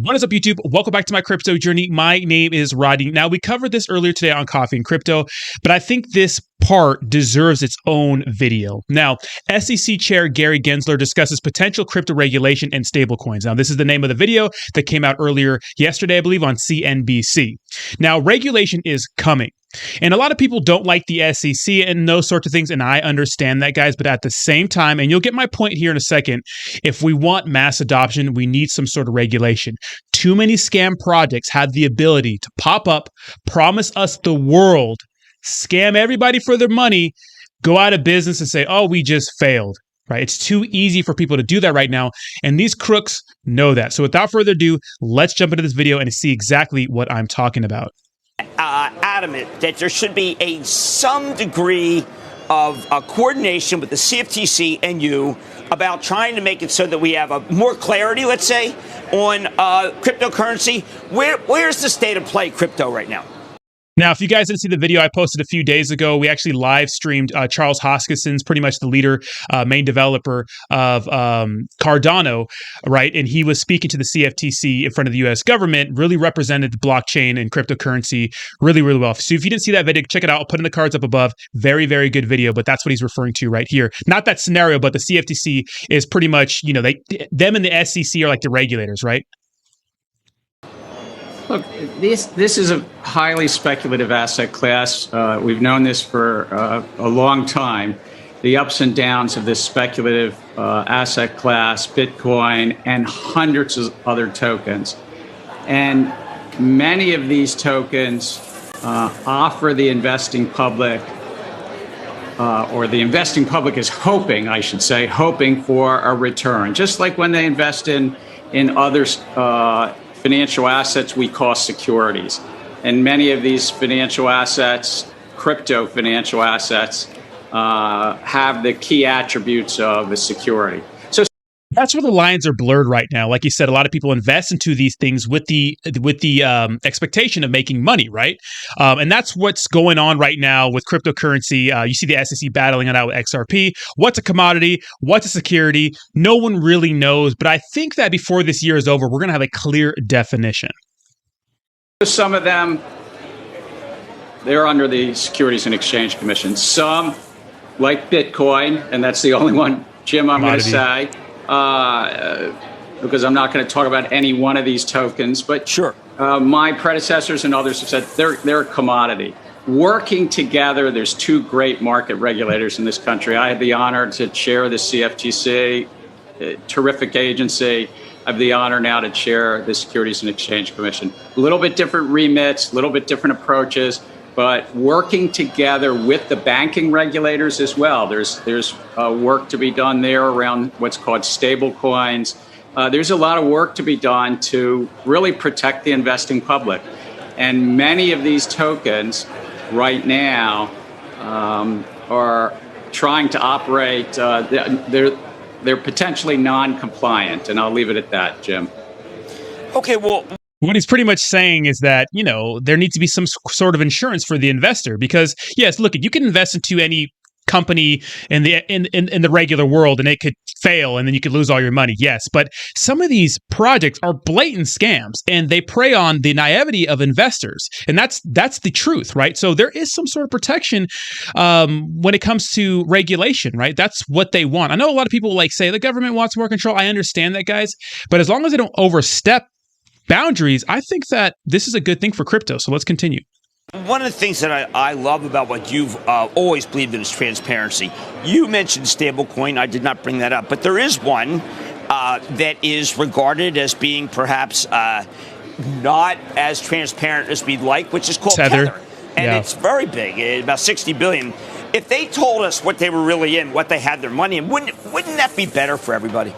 What is up, YouTube? Welcome back to my crypto journey. My name is Rodney. Now, we covered this earlier today on Coffee and Crypto, but I think this part deserves its own video. Now, SEC Chair Gary Gensler discusses potential crypto regulation and stablecoins. Now, this is the name of the video that came out earlier yesterday, I believe, on CNBC. Now, regulation is coming. And a lot of people don't like the SEC and those sorts of things, and I understand that, guys. But at the same time, and you'll get my point here in a second, if we want mass adoption, we need some sort of regulation. Too many scam projects have the ability to pop up, promise us the world, scam everybody for their money, go out of business and say, oh, we just failed. Right? It's too easy for people to do that right now, and these crooks know that. So without further ado, let's jump into this video and see exactly what I'm talking about. Adamant that there should be some degree of coordination with the CFTC and you about trying to make it so that we have more clarity, let's say, on cryptocurrency. Where's the state of play crypto right now? Now, if you guys didn't see the video I posted a few days ago, we actually live streamed Charles Hoskison's, pretty much the leader, main developer of Cardano, right? And he was speaking to the CFTC in front of the U.S. government, really represented the blockchain and cryptocurrency really, really well. So if you didn't see that video, check it out. I'll put in the cards up above. Very, very good video, but that's what he's referring to right here. Not that scenario, but the CFTC is pretty much, you know, them and the SEC are like the regulators, right? Look, this is a highly speculative asset class. We've known this for a long time. The ups and downs of this speculative asset class, Bitcoin, and hundreds of other tokens. And many of these tokens offer the investing public, or the investing public is hoping, I should say, hoping for a return. Just like when they invest in others. Financial assets we call securities. And many of these financial assets, crypto financial assets, have the key attributes of a security. So that's where the lines are blurred right now. Like you said, a lot of people invest into these things with the expectation of making money, right? And that's what's going on right now with cryptocurrency. You see the SEC battling it out with XRP. What's a commodity? What's a security? No one really knows. But I think that before this year is over, we're going to have a clear definition. some of them, they're under the Securities and Exchange Commission. Some, like Bitcoin, and that's the only one, Jim, I'm going to say, because I'm not going to talk about any one of these tokens, but sure, my predecessors and others have said they're a commodity. Working together, there's two great market regulators in this country. I had the honor to chair the CFTC, a terrific agency. I have the honor now to chair the Securities and Exchange Commission. A little bit different remits, a little bit different approaches, but working together with the banking regulators as well. There's work to be done there around what's called stable coins. There's a lot of work to be done to really protect the investing public. And many of these tokens right now are trying to operate, they're potentially non-compliant, and I'll leave it at that, Jim. Okay, well, what he's pretty much saying is that, you know, there needs to be some sort of insurance for the investor because, yes, look, you can invest into any company in the regular world and it could fail and then you could lose all your money. Yes, but some of these projects are blatant scams and they prey on the naivety of investors. And that's the truth, right? So there is some sort of protection when it comes to regulation, right? That's what they want. I know a lot of people like say the government wants more control. I understand that, guys, but as long as they don't overstep boundaries, I think that this is a good thing for crypto. So let's continue. one of the things that I love about what you've always believed in is transparency. You mentioned stablecoin. I did not bring that up, but there is one that is regarded as being perhaps not as transparent as we'd like, which is called Tether. And it's very big, about 60 billion. If they told us what they were really in, what they had their money in, wouldn't that be better for everybody?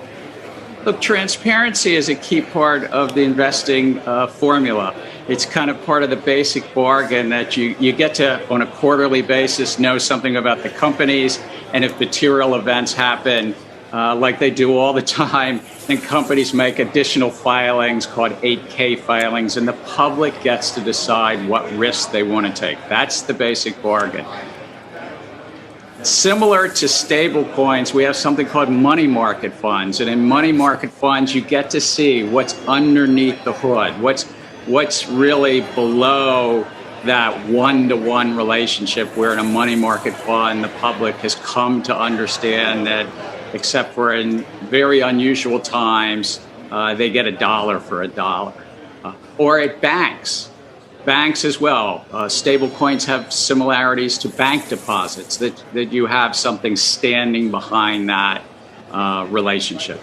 Look, transparency is a key part of the investing formula. It's kind of part of the basic bargain that you get to, on a quarterly basis, know something about the companies. And if material events happen, like they do all the time, then companies make additional filings called 8K filings, and the public gets to decide what risks they want to take. That's the basic bargain. Similar to stable coins, we have something called money market funds. And in money market funds, you get to see what's underneath the hood, what's really below that one-to-one relationship, where in a money market fund, the public has come to understand that, except for in very unusual times, they get $1 for $1. Or at banks as well. Stable coins have similarities to bank deposits, that you have something standing behind that relationship.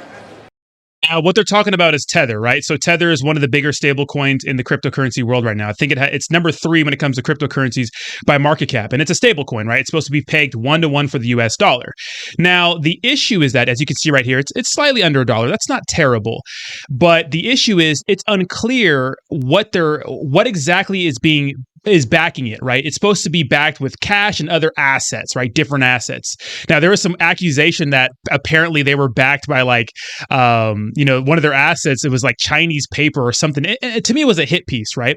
What they're talking about is Tether, right? So Tether is one of the bigger stable coins in the cryptocurrency world right now. I think it's number 3 when it comes to cryptocurrencies by market cap. And it's a stable coin, right? It's supposed to be pegged 1-to-1 for the US dollar. Now, the issue is that, as you can see right here, it's slightly under $1. That's not terrible. But the issue is it's unclear what exactly is backing it, right? It's supposed to be backed with cash and other assets, right? Different assets. Now, there was some accusation that apparently they were backed by one of their assets. It was like Chinese paper or something. To me, it was a hit piece, right?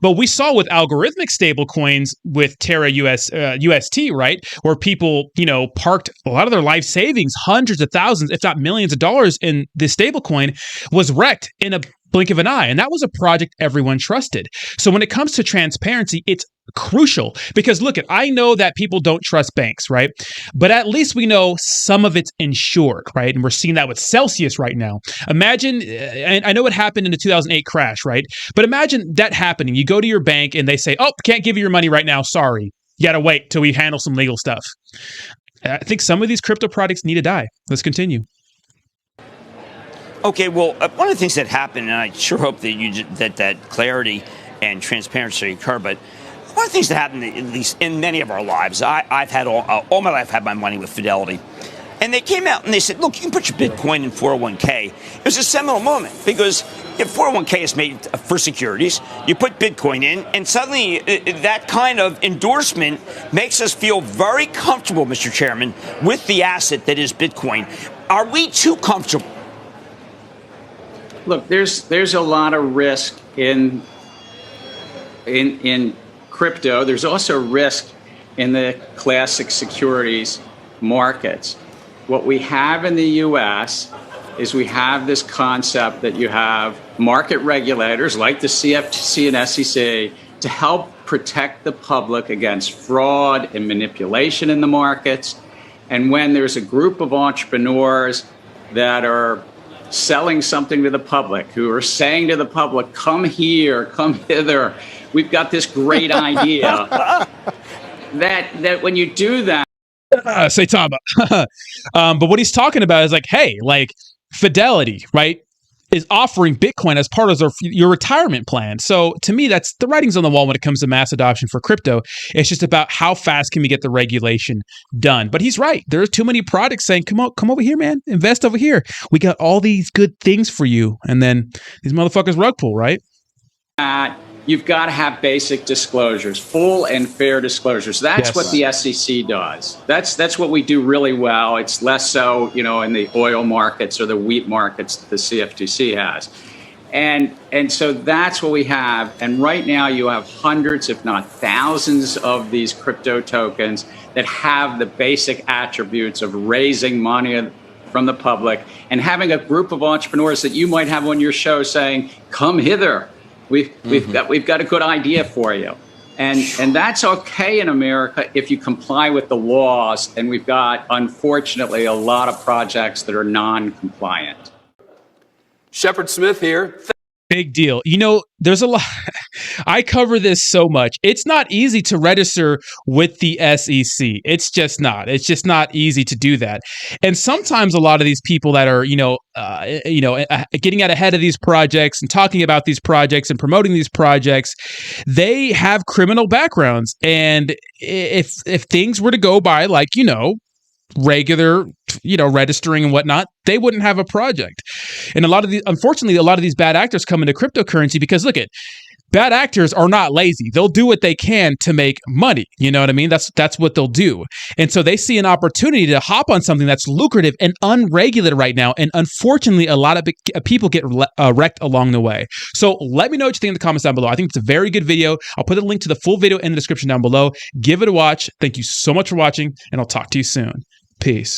But we saw with algorithmic stable coins with Terra UST, right? Where people, parked a lot of their life savings, hundreds of thousands, if not millions of dollars in this stable coin, was wrecked in a blink of an eye. And that was a project everyone trusted. So when it comes to transparency, it's crucial because look, I know that people don't trust banks, right? But at least we know some of it's insured, right? And we're seeing that with Celsius right now. Imagine, and I know it happened in the 2008 crash, right? But imagine that happening. You go to your bank and they say, oh, can't give you your money right now. Sorry. You got to wait till we handle some legal stuff. I think some of these crypto products need to die. Let's continue. Okay, well, one of the things that happened, and I sure hope that that clarity and transparency occur, but one of the things that happened, at least in many of our lives, I've had all my life had my money with Fidelity. And they came out and they said, look, you can put your Bitcoin in 401k. It was a seminal moment because if 401k is made for securities, you put Bitcoin in, and suddenly that kind of endorsement makes us feel very comfortable, Mr. Chairman, with the asset that is Bitcoin. Are we too comfortable? Look, there's a lot of risk in crypto. There's also risk in the classic securities markets. What we have in the U.S. is we have this concept that you have market regulators like the CFTC and SEC to help protect the public against fraud and manipulation in the markets. And when there's a group of entrepreneurs that are selling something to the public, who are saying to the public, come here, come hither, we've got this great idea, that when you do that, say Tama. But what he's talking about is like, hey, like Fidelity, right, is offering Bitcoin as part of your retirement plan. So to me, that's the writing's on the wall when it comes to mass adoption for crypto. It's just about how fast can we get the regulation done. But he's right. There's too many products saying, come over here, man, invest over here. We got all these good things for you. And then these motherfuckers rug pull, right? You've got to have basic disclosures, full and fair disclosures. That's what the SEC does. That's what we do really well. It's less so, in the oil markets or the wheat markets that the CFTC has. And so that's what we have. And right now you have hundreds, if not thousands, of these crypto tokens that have the basic attributes of raising money from the public and having a group of entrepreneurs that you might have on your show saying, come hither. We've got a good idea for you. And that's okay in America if you comply with the laws. And we've got, unfortunately, a lot of projects that are non-compliant. Shepard Smith here. Big deal. There's a lot. I cover this so much. It's not easy to register with the SEC. It's just not. It's just not easy to do that. And sometimes a lot of these people that are, getting out ahead of these projects and talking about these projects and promoting these projects, they have criminal backgrounds. And if things were to go by like, regular, registering and whatnot, they wouldn't have a project. And unfortunately, a lot of these bad actors come into cryptocurrency because look at bad actors are not lazy. They'll do what they can to make money. You know what I mean? That's what they'll do. And so they see an opportunity to hop on something that's lucrative and unregulated right now. And unfortunately, a lot of people get wrecked along the way. So let me know what you think in the comments down below. I think it's a very good video. I'll put a link to the full video in the description down below. Give it a watch. Thank you so much for watching, and I'll talk to you soon. Peace.